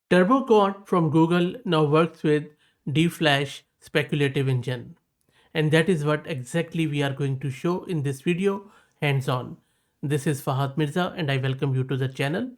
TurboQuant from Google now works with DFlash speculative engine. And that is what exactly we are going to show in this video hands-on. This is Fahad Mirza and I welcome you to the channel.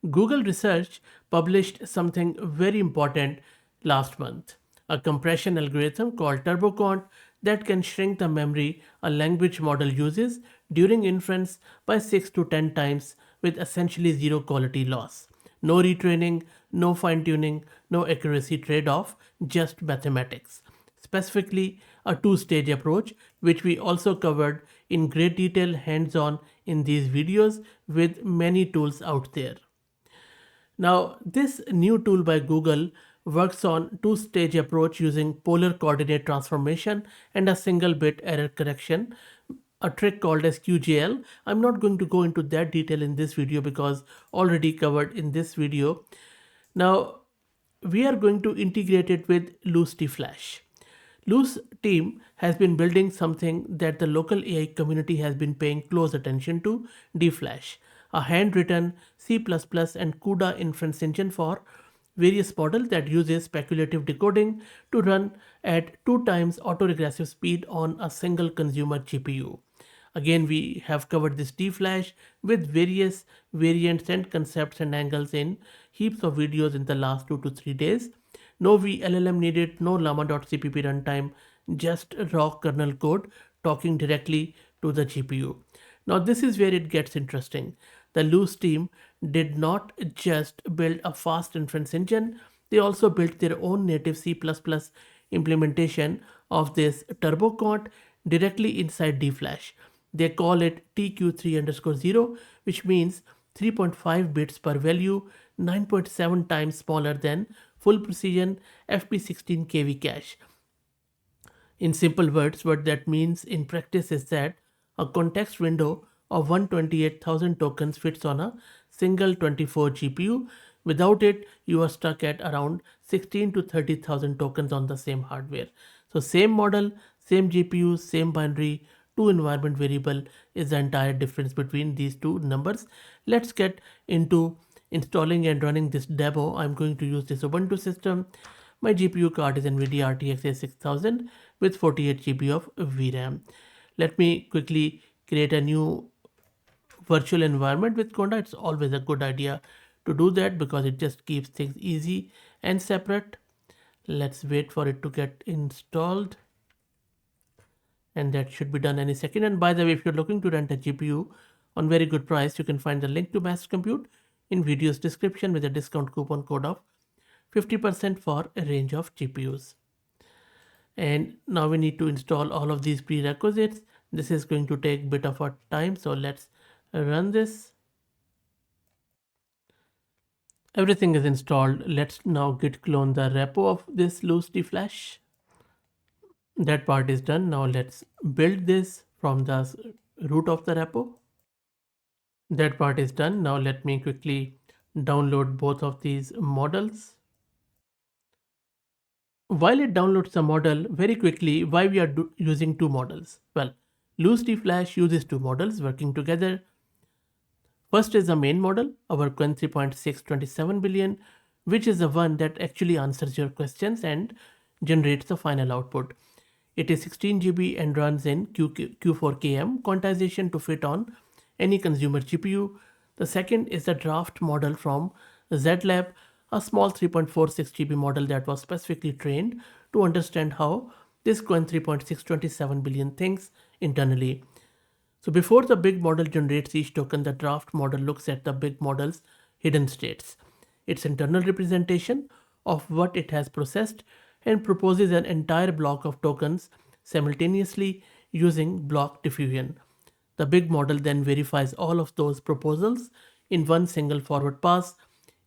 Google Research published something very important last month, a compression algorithm called TurboQuant that can shrink the memory a language model uses during inference by 6 to 10 times with essentially zero quality loss. No retraining, no fine tuning, no accuracy trade off, just mathematics. Specifically, a two-stage approach, which we also covered in great detail hands on in these videos with many tools out there. Now, this new tool by Google works on two-stage approach using polar coordinate transformation and a single bit error correction, a trick called as QJL. I'm not going to go into that detail in this video because already covered in this video. Now, we are going to integrate it with Luce DFlash. Luce team has been building something that the local AI community has been paying close attention to, DFlash, a handwritten C++ and CUDA inference engine for various models that uses speculative decoding to run at 2 times autoregressive speed on a single consumer GPU. Again, we have covered this DFlash with various variants and concepts and angles in heaps of videos in the last 2 to 3 days. No VLLM needed, no llama.cpp runtime, just raw kernel code talking directly to the GPU. Now this is where it gets interesting. The Luce team did not just build a fast inference engine, they also built their own native C++ implementation of this TurboQuant directly inside DFlash. They call it TQ3_0, which means 3.5 bits per value, 9.7 times smaller than full precision FP16 KV cache. In simple words, what that means in practice is that a context window of 128,000 tokens fits on a single 24 GPU. Without it, you are stuck at around 16 to 30,000 tokens on the same hardware. So same model, same GPU, same binary, two environment variable is the entire difference between these two numbers. Let's get into installing and running this demo. I'm going to use this Ubuntu system. My GPU card is NVIDIA RTX A6000 with 48 GB of VRAM. Let me quickly create a new virtual environment with Conda. It's always a good idea to do that because it just keeps things easy and separate. Let's wait for it to get installed. And that should be done any second. And by the way, if you're looking to rent a GPU on very good price, you can find the link to Mass Compute in video's description with a discount coupon code of 50% for a range of GPUs. And now we need to install all of these prerequisites. This is going to take a bit of a time, so let's run this. Everything is installed. Let's now git clone the repo of this Luce DFlash. That part is done. Now let's build this from the root of the repo. That part is done. Now let me quickly download both of these models. While it downloads the model very quickly, why we are using two models? Well, Luce DFlash uses two models working together. First is the main model, our Qwen 3.627 billion, which is the one that actually answers your questions and generates the final output. It is 16 GB and runs in Q4KM quantization to fit on any consumer GPU. The second is the draft model from ZLab, a small 3.46 GB model that was specifically trained to understand how this Qwen 3.627 billion thinks internally. So before the big model generates each token, the draft model looks at the big model's hidden states, its internal representation of what it has processed, and proposes an entire block of tokens simultaneously using block diffusion. The big model then verifies all of those proposals in one single forward pass.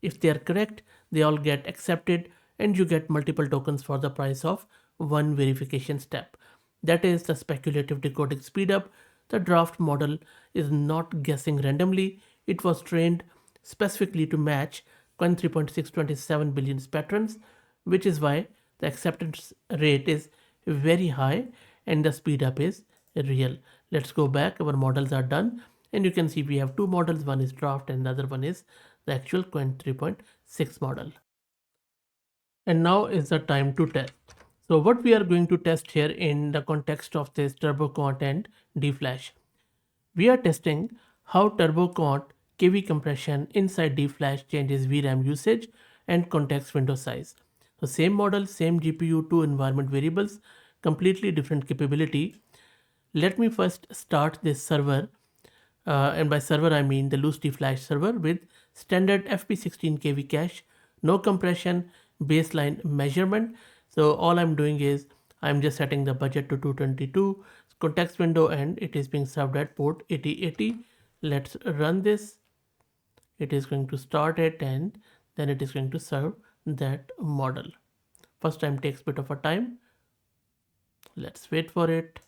If they are correct, they all get accepted and you get multiple tokens for the price of one verification step. That is the speculative decoding speedup. The draft model is not guessing randomly. It was trained specifically to match Qwen 3.627 billion patterns, which is why the acceptance rate is very high and the speedup is real. Let's go back. Our models are done and you can see we have two models. One is draft and the other one is the actual Qwen 3.6 model. And now is the time to test. So what we are going to test here in the context of this TurboQuant and DFlash. We are testing how TurboQuant KV compression inside DFlash changes VRAM usage and context window size. So same model, same GPU, two environment variables, completely different capability. Let me first start this server, and by server I mean the Luce DFlash server with standard FP16 KV cache, no compression, baseline measurement. So all I'm doing is I'm just setting the budget to 222 context window, and it is being served at port 8080. Let's run this. It is going to start it, and then it is going to serve that model. First time takes a bit of a time. Let's wait for it.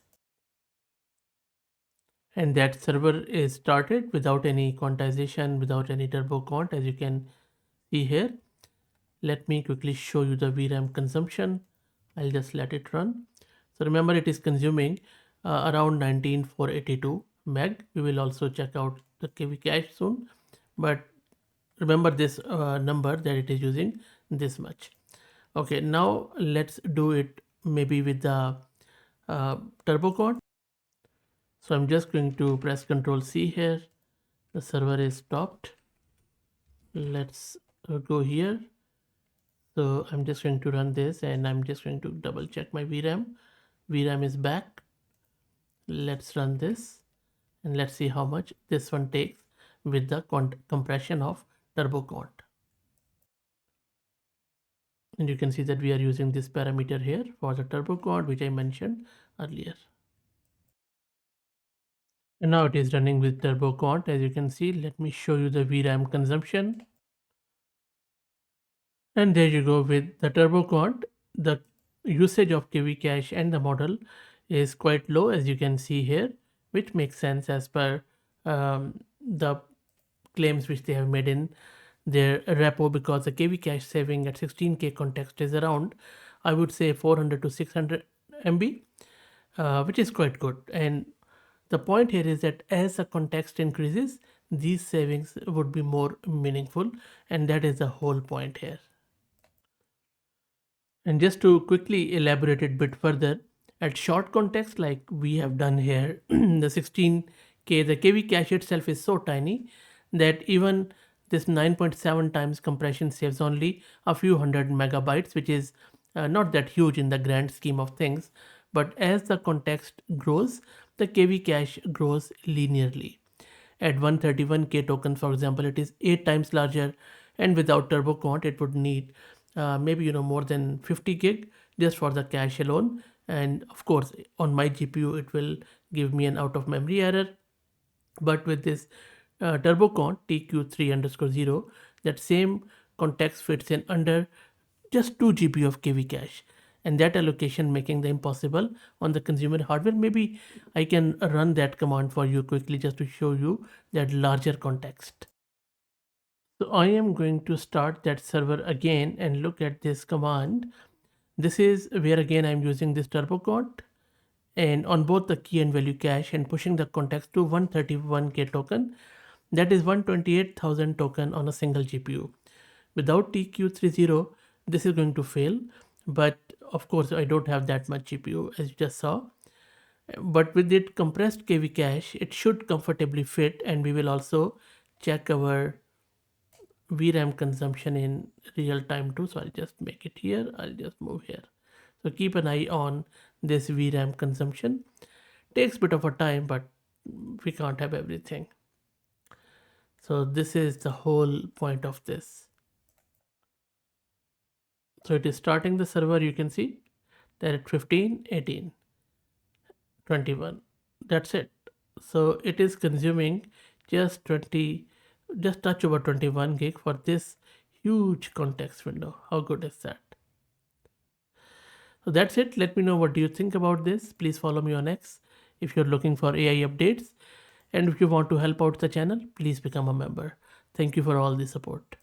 And that server is started without any quantization, without any turbo quant, as you can see here. Let me quickly show you the VRAM consumption. I'll just let it run. So remember, it is consuming around 19482 meg. We will also check out the KV cache soon, but remember this number that it is using this much. Okay, now let's do it maybe with the turbo quant. So I'm just going to press Ctrl C here. The server is stopped. Let's go here. So I'm just going to run this, and I'm just going to double check my VRAM. VRAM is back. Let's run this, and let's see how much this one takes with the compression of TurboQuant. And you can see that we are using this parameter here for the TurboQuant, which I mentioned earlier. And now it is running with TurboQuant. As you can see, let me show you the VRAM consumption. And there you go with the TurboQuant. The usage of KV cache and the model is quite low, as you can see here, which makes sense as per the claims which they have made in their repo, because the KV cache saving at 16K context is around, I would say, 400 to 600 MB, which is quite good. And the point here is that as the context increases, these savings would be more meaningful, and that is the whole point here. And just to quickly elaborate it a bit further, at short context like we have done here, the 16K, the KV cache itself is so tiny that even this 9.7 times compression saves only a few hundred megabytes, which is not that huge in the grand scheme of things. But as the context grows, the KV cache grows linearly. At 131K tokens, for example, it is 8 times larger, and without TurboQuant, it would need maybe more than 50 gig just for the cache alone. And of course, on my GPU, it will give me an out of memory error. But with this TurboQuant TQ3_0, that same context fits in under just 2 GB of KV cache, and that allocation making the impossible on the consumer hardware. Maybe I can run that command for you quickly just to show you that larger context. So I am going to start that server again and look at this command. This is where again I'm using this TurboQuant, and on both the key and value cache, and pushing the context to 131K token. That is 128,000 token on a single GPU. Without TQ30, this is going to fail, but of course I don't have that much GPU, as you just saw. But with it compressed KV cache, it should comfortably fit, and we will also check our VRAM consumption in real time too. So I'll just make it here. I'll just move here. So keep an eye on this VRAM consumption. Takes a bit of a time, but we can't have everything. So this is the whole point of this. So it is starting the server. You can see that at 15, 18, 21. That's it. So it is consuming just touch over 21 gig for this huge context window. How good is that? So that's it. Let me know what do you think about this. Please follow me on X if you're looking for AI updates. And if you want to help out the channel, please become a member. Thank you for all the support.